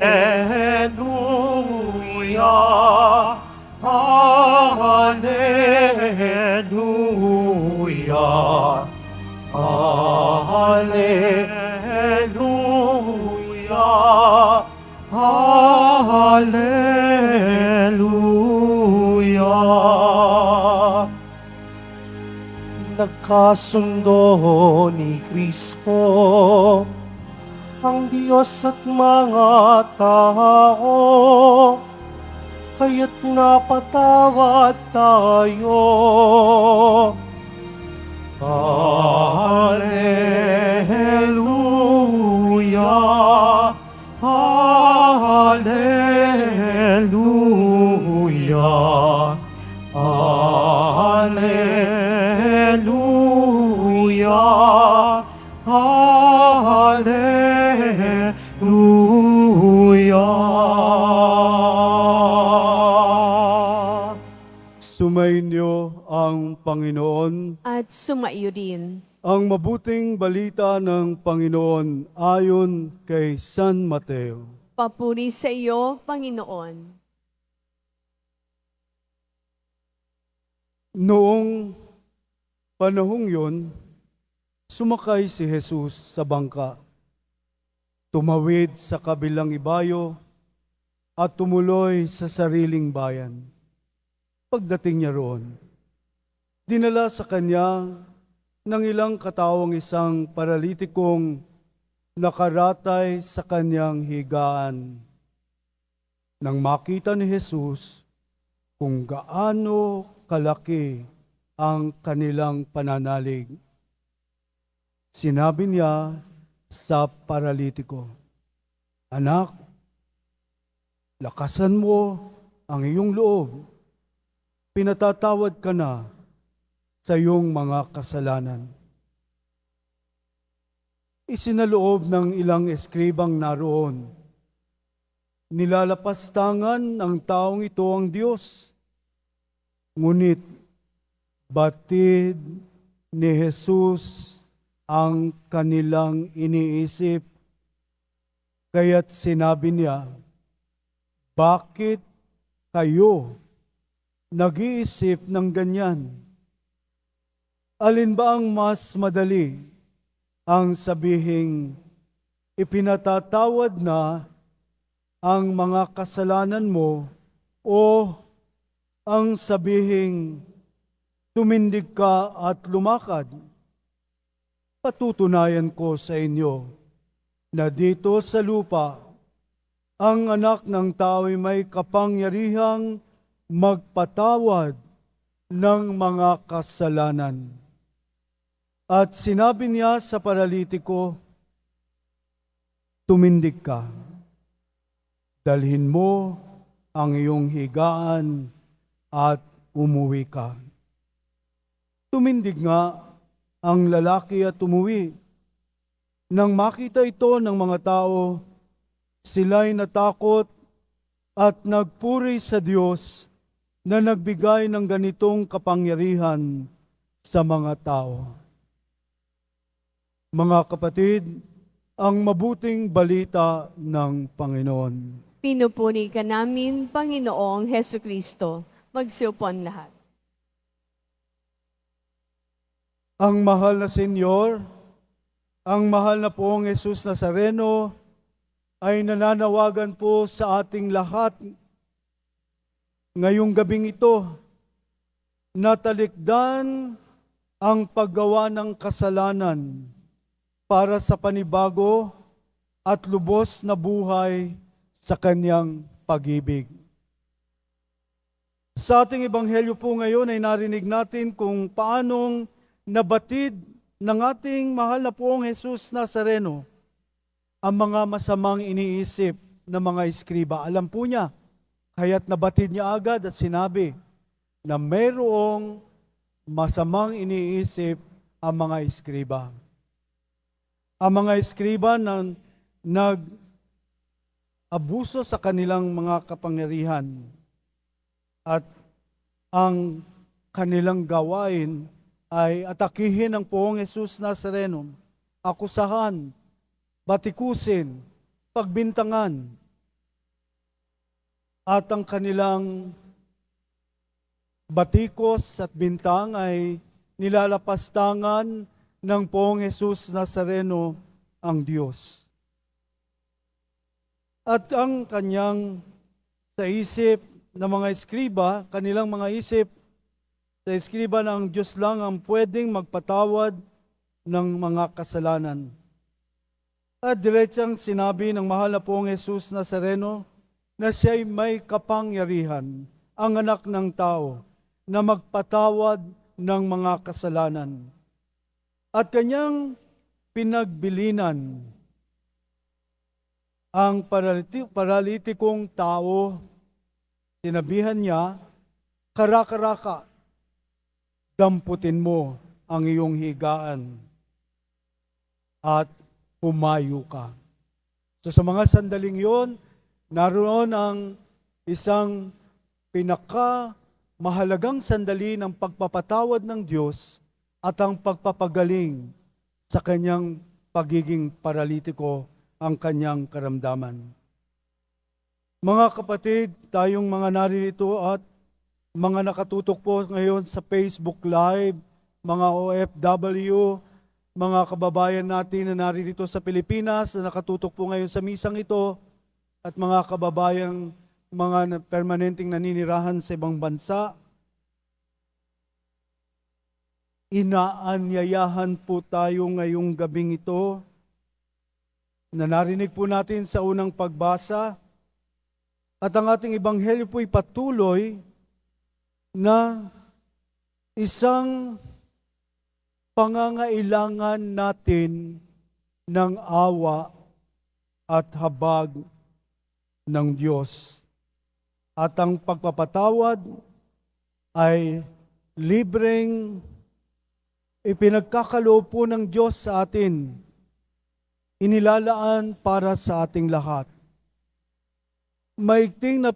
Hallelujah, Hallelujah, Hallelujah, Hallelujah. Nagkasundo ni Kristo ang Diyos at mga tao, kaya't napatawad tayo. Hallelujah, Hallelujah, Hallelujah, Hallelujah. Sumainyo ang Panginoon. At sumaiyo din. Ang mabuting balita ng Panginoon ayon kay San Mateo. Papuri sa iyo, Panginoon. Noong panahong yon, sumakay si Jesus sa bangka, tumawid sa kabilang ibayo at tumuloy sa sariling bayan. Pagdating niya roon, dinala sa kanya ng ilang katawang isang paralitikong nakaratay sa kanyang higaan. Nang makita ni Jesus kung gaano kalaki ang kanilang pananalig, sinabi niya sa paralitiko, "Anak, lakasan mo ang iyong loob. Pinatatawad ka na sa iyong mga kasalanan." Isinaloob ng ilang eskribang naroon. Nilalapastangan ng taong ito ang Diyos. Ngunit batid ni Jesus ang kanilang iniisip. Kaya't sinabi niya, "Bakit kayo nag-iisip ng ganyan? Alin ba ang mas madali? Ang sabihing ipinatatawad na ang mga kasalanan mo, o ang sabihing tumindig ka at lumakad? Patutunayan ko sa inyo na dito sa lupa, ang anak ng tao ay may kapangyarihang magpatawad ng mga kasalanan." At sinabi niya sa paralitiko, "Tumindig ka, dalhin mo ang iyong higaan at umuwi ka." Tumindig nga ang lalaki at umuwi. Nang makita ito ng mga tao, sila'y natakot at nagpuri sa Diyos na nagbigay ng ganitong kapangyarihan sa mga tao. Mga kapatid, ang mabuting balita ng Panginoon. Pinupuri ka namin, Panginoong Heso Kristo. Magsiupuan lahat. Ang mahal na Senyor, ang mahal na poong Jesus Nazareno, ay nananawagan po sa ating lahat ngayong gabing ito na talikdan ang paggawa ng kasalanan para sa panibago at lubos na buhay sa kanyang pag-ibig. Sa ating ebanghelyo po ngayon ay narinig natin kung paanong nabatid ng ating mahal na poong Jesus Nazareno ang mga masamang iniisip ng mga eskriba. Alam po niya, kaya't nabatid niya agad at sinabi na mayroong masamang iniisip ang mga eskriba. Ang mga eskriba na nag-abuso sa kanilang mga kapangyarihan at ang kanilang gawain ay atakihin ang poong Jesus Nazareno, akusahan, batikusin, pagbintangan, at ang kanilang batikos at bintang ay nilalapastangan ng Poong Jesus Nazareno ang Diyos. At ang kanyang sa isip ng mga eskriba, kanilang mga isip sa eskriba na ang Diyos lang ang pwedeng magpatawad ng mga kasalanan. At diretsang sinabi ng mahal na Poong Jesus Nazareno na siya'y may kapangyarihan, ang anak ng tao, na magpatawad ng mga kasalanan. At kanyang pinagbilinan ang paralitikong tao, sinabihan niya, "Kara-karaka, damputin mo ang iyong higaan at pumayo ka." So sa mga sandaling yon, naroon ang isang mahalagang sandali ng pagpapatawad ng Diyos at ang pagpapagaling sa kanyang pagiging paralitiko, ang kanyang karamdaman. Mga kapatid, tayong mga naririto at mga nakatutok po ngayon sa Facebook Live, mga OFW, mga kababayan natin na naririto sa Pilipinas na nakatutok po ngayon sa misang ito, at mga kababayang mga permanenteng naninirahan sa ibang bansa, inaanyayahan po tayo ngayong gabing ito na narinig po natin sa unang pagbasa, at ang ating ebanghelyo po'y patuloy na isang pangangailangan natin ng awa at habag ng Diyos. At ang pagpapatawad ay libreng ipinagkakaloob po ng Diyos sa atin, inilalaan para sa ating lahat. Maigting na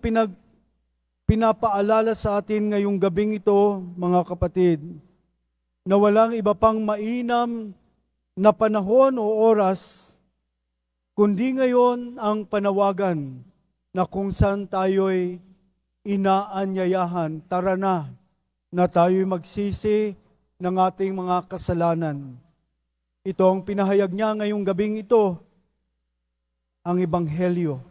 pinapaalala sa atin ngayong gabing ito, mga kapatid, na walang iba pang mainam na panahon o oras, kundi ngayon ang panawagan na kung saan tayo'y inaanyayahan, tara na tayo'y magsisi ng ating mga kasalanan. Ito ang pinahayag niya ngayong gabing ito, ang Ebanghelyo,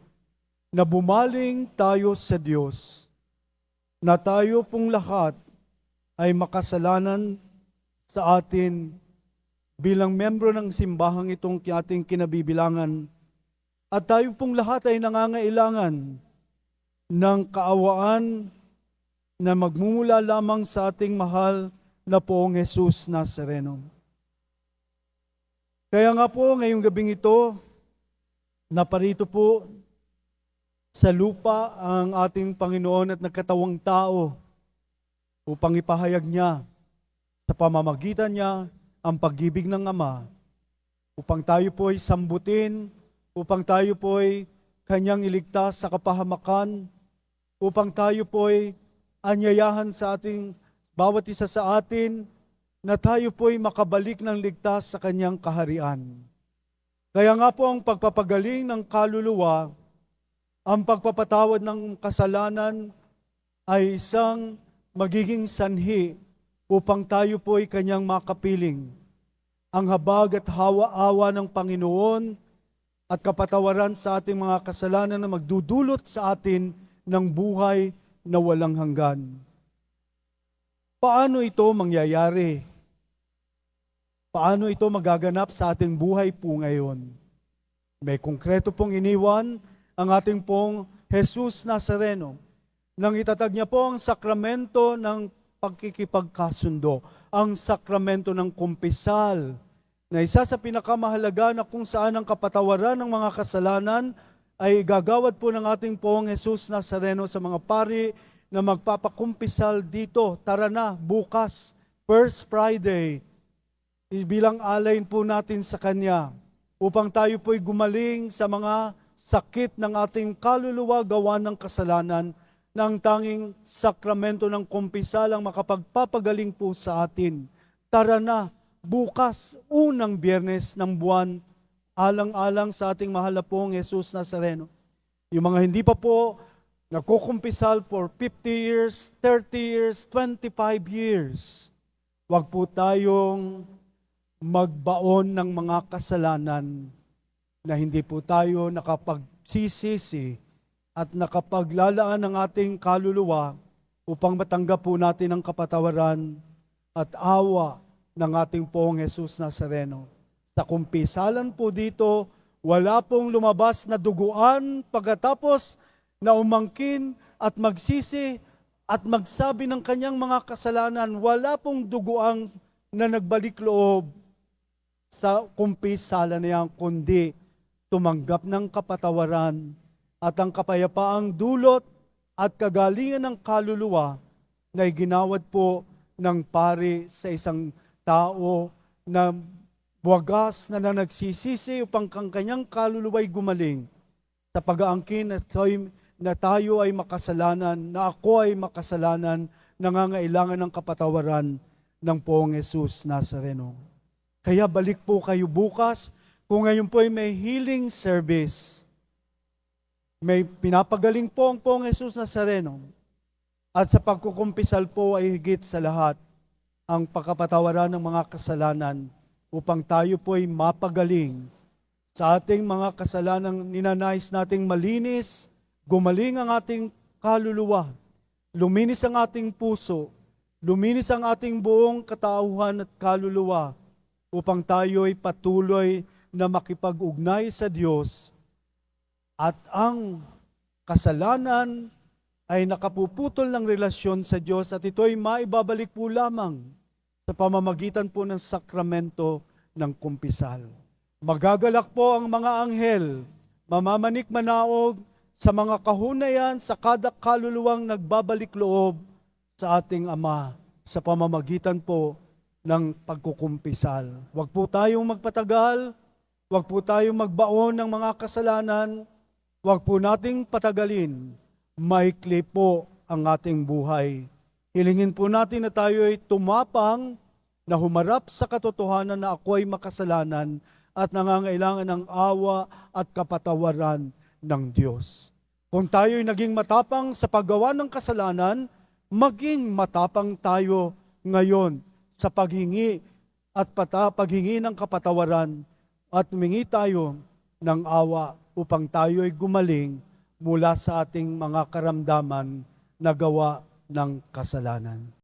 na bumaling tayo sa Diyos, na tayo pong lahat ay makasalanan sa atin bilang membro ng simbahang itong ating kinabibilangan, at tayo pong lahat ay nangangailangan ng kaawaan na magmumula lamang sa ating mahal na Poong Jesus Nazareno. Kaya nga po, ngayong gabing ito, naparito po sa lupa ang ating Panginoon at nagkatawang tao upang ipahayag niya sa pamamagitan niya ang pag-ibig ng Ama, upang tayo po ay sambutin, upang tayo po ay kanyang iligtas sa kapahamakan, upang tayo po ay anyayahan sa ating bawat isa sa atin na tayo po ay makabalik ng ligtas sa kanyang kaharian. Kaya nga po ang pagpapagaling ng kaluluwa, ang pagpapatawad ng kasalanan ay isang magiging sanhi upang tayo po ay kanyang makapiling. Ang habag at hawa-awa ng Panginoon at kapatawaran sa ating mga kasalanan na magdudulot sa atin ng buhay na walang hanggan. Paano ito mangyayari? Paano ito magaganap sa ating buhay po ngayon? May konkreto pong iniwan ang ating pong Jesus Nazareno nang itatag niya po ang sakramento ng pagkikipagkasundo, ang sakramento ng kumpisal, na isa sa pinakamahalaga na kung saan ang kapatawaran ng mga kasalanan ay gagawad po ng ating pong Jesus Nazareno sa mga pari na magpapakumpisal dito. Tara na, bukas, First Friday, bilang alain po natin sa Kanya, upang tayo po'y gumaling sa mga sakit ng ating kaluluwa gawa ng kasalanan, ng tanging sakramento ng kumpisal ang makapagpapagaling po sa atin. Tara na, bukas, unang Biyernes ng buwan, alang-alang sa ating mahal na pong Jesus Nazareno. Yung mga hindi pa po nagkukumpisal for 50 years, 30 years, 25 years. Huwag po tayong magbaon ng mga kasalanan na hindi po tayo nakapagsisisi at nakapaglalaan ng ating kaluluwa upang matanggap po natin ang kapatawaran at awa ng ating Poong Jesus Nazareno. Sa kumpisalan po dito, wala pong lumabas na duguan pagkatapos na umangkin at magsisi at magsabi ng kanyang mga kasalanan. Wala pong duguang na nagbalik loob sa kumpisalan na yan, kundi tumanggap ng kapatawaran at ang kapayapaang dulot at kagalingan ng kaluluwa na iginawad po ng pari sa isang tao na wagas na nagsisisi upang kang kanyang kaluluwa'y gumaling sa pag-aangkin na tayo ay makasalanan, na ako ay makasalanan, nangangailangan ng kapatawaran ng Poong Jesus Nazareno. Kaya balik po kayo bukas, kung ngayon po ay may healing service, may pinapagaling po ang Poong Jesus Nazareno, at sa pagkukumpisal po ay higit sa lahat ang pagkapatawaran ng mga kasalanan upang tayo po ay mapagaling sa ating mga kasalanang ninanais nating malinis, gumaling ang ating kaluluwa, luminis ang ating puso, luminis ang ating buong katauhan at kaluluwa upang tayo ay patuloy na makipag-ugnay sa Diyos at ang kasalanan ay nakapuputol ng relasyon sa Diyos at ito ay maibabalik po lamang sa pamamagitan po ng sakramento ng kumpisal. Magagalak po ang mga anghel, mamamanik manaog sa mga kahunayan sa kada kaluluwang nagbabalik loob sa ating Ama sa pamamagitan po ng pagkukumpisal. Huwag po tayong magpatagal, huwag po tayong magbaon ng mga kasalanan, huwag po nating patagalin. Maikli po ang ating buhay. Hilingin po natin na tayo ay tumapang na humarap sa katotohanan na ako ay makasalanan at nangangailangan ng awa at kapatawaran ng Diyos. Kung tayo ay naging matapang sa paggawa ng kasalanan, maging matapang tayo ngayon sa paghingi at paghingi ng kapatawaran at humingi tayo ng awa upang tayo ay gumaling mula sa ating mga karamdaman na gawa ng kasalanan.